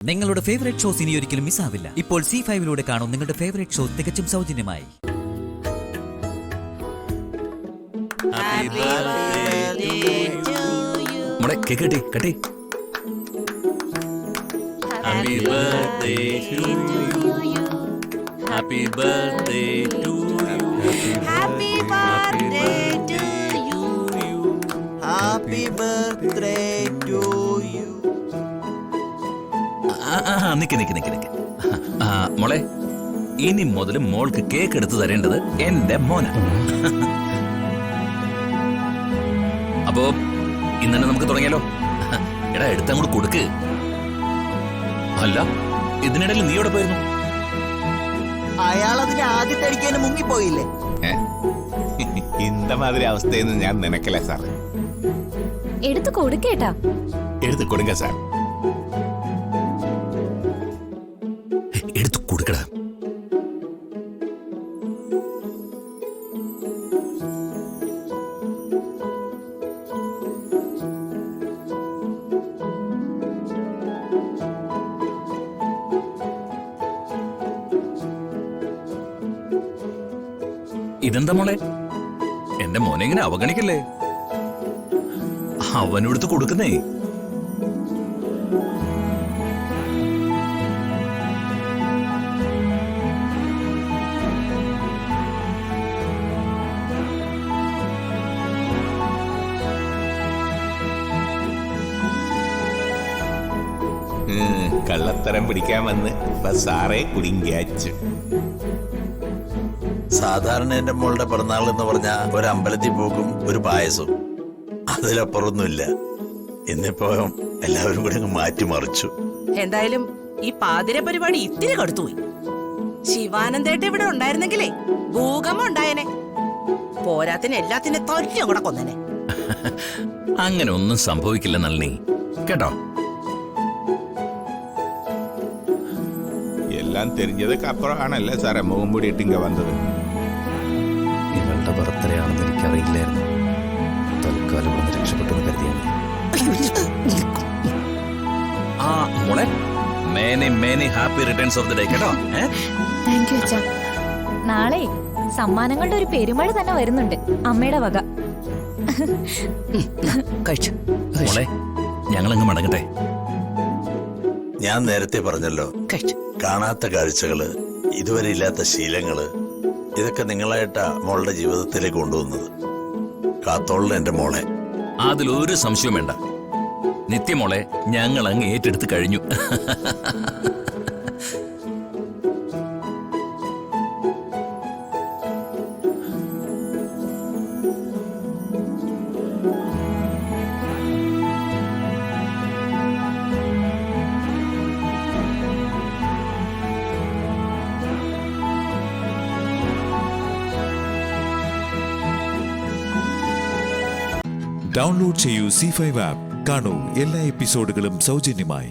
നിങ്ങളുടെ favourite shows ഇനി ഒരിക്കലും മിസ്സാവില്ല. ഇപ്പോൾ C5-ലൂടെ കാണും നിങ്ങളുടെ ഫേവറേറ്റ് ഷോ തികച്ചും സൗജന്യമായി. മോളെ കേക്ക് കട്ടി കട്ടി. Happy birthday to you. Happy birthday to you. Happy birthday to you. Happy birthday to you. നിക്ക് നിക്ക് നിക്ക് നിക്ക്. മോളെ ഇനി മുതൽ മോൾക്ക് കേക്ക് എടുത്തു തരേണ്ടത് എന്റെ മോന. അപ്പോ ഇന്ന് തന്നെ നമുക്ക് തുടങ്ങിയാലോ? എടാ എടുത്തങ്ങോട്ട് കൊടുക്ക്. അല്ല ഇതിനിടയിൽ നീ എവിടെ പോയിരുന്നു? അയാൾ അതിന് ആദ്യത്തെ അടിക്കാന് മുങ്ങിപ്പോയില്ലേ? இந்த மாதிரி அவஸ்தைன்னு ഞാൻ നിനക്കല്ല സാർ. എടുത്തു കൊടുക്കേട്ടാ. എടുത്തു കൊടുക്ക സാർ. എടുത്തു കൊടുക്കടാ. ഇതെന്താ മോളെ, എന്റെ മോനെ ഇങ്ങനെ അവഗണിക്കല്ലേ? അവനെടുത്ത് കൊടുക്കുന്നേ. കള്ളത്തരം പിടിക്കാൻ വന്ന് സാറേ കുടുങ്ങിയാച്ചു. സാധാരണ എന്റെ മോളുടെ പിറന്നാൾ എന്ന് പറഞ്ഞ ഒരു അമ്പലത്തിൽ പോക്കും ഒരു പായസവും, അതിലപ്പുറമൊന്നുമില്ല. ഇന്നിപ്പോ എല്ലാവരും കൂടി അങ്ങ് മാറ്റിമറിച്ചു. എന്തായാലും ഈ പാതിര പരിപാടി ഇത്തിരി കടുത്തുപോയി. ശിവാനന്ദേട്ട ഇവിടെ ഉണ്ടായിരുന്നെങ്കിലേ ഭൂകമ്പം ഉണ്ടായനെ. പോരാത്തിന് എല്ലാത്തിനെ തൊല്ലും കൂടെ കൊന്നനെ. അങ്ങനെ ഒന്നും സംഭവിക്കില്ല നളിനി, കേട്ടോ? എല്ലാം തെരിഞ്ഞതൊക്കെ അപ്പുറമാണല്ലേ സാറേ മുഖം മൂടിയിട്ട് ഇങ്ങ വന്നത്. ഇവളുടെ ബർത്ത്ഡേ ആണെന്ന് എനിക്കറിയില്ലായിരുന്നു. തൽക്കാലം ഇവിടെ രക്ഷപ്പെട്ടെന്ന് കരുതിയാണ്. ആ മോളെ, മേനി മേനി happy returns of the day, കേട്ടോ? താങ്ക് യു അച്ഛാ. നാളെ സമ്മാനങ്ങളുടെ ഒരു പെരുമഴ തന്നെ വരുന്നുണ്ട് അമ്മയുടെ വക. കഴിച്ചു മോളെ, ഞങ്ങളങ്ങ് മടങ്ങട്ടെ. ഞാൻ നേരത്തെ പറഞ്ഞല്ലോ, കാണാത്ത കാഴ്ചകള്, ഇതുവരെ ഇല്ലാത്ത ശീലങ്ങള്, ഇതൊക്കെ നിങ്ങളായിട്ടാ മോളുടെ ജീവിതത്തിലേക്ക് കൊണ്ടുവന്നത്. കാത്തോളിന് എന്റെ മോളെ. അതിലൊരു സംശയവും വേണ്ട. നിത്യമോളെ ഞങ്ങൾ അങ്ങ് ഏറ്റെടുത്ത് കഴിഞ്ഞു. ഡൗൺലോഡ് ചെയ്യൂ C5 ആപ്പ്. കാണൂ എല്ലാ എപ്പിസോഡുകളും സൗജന്യമായി.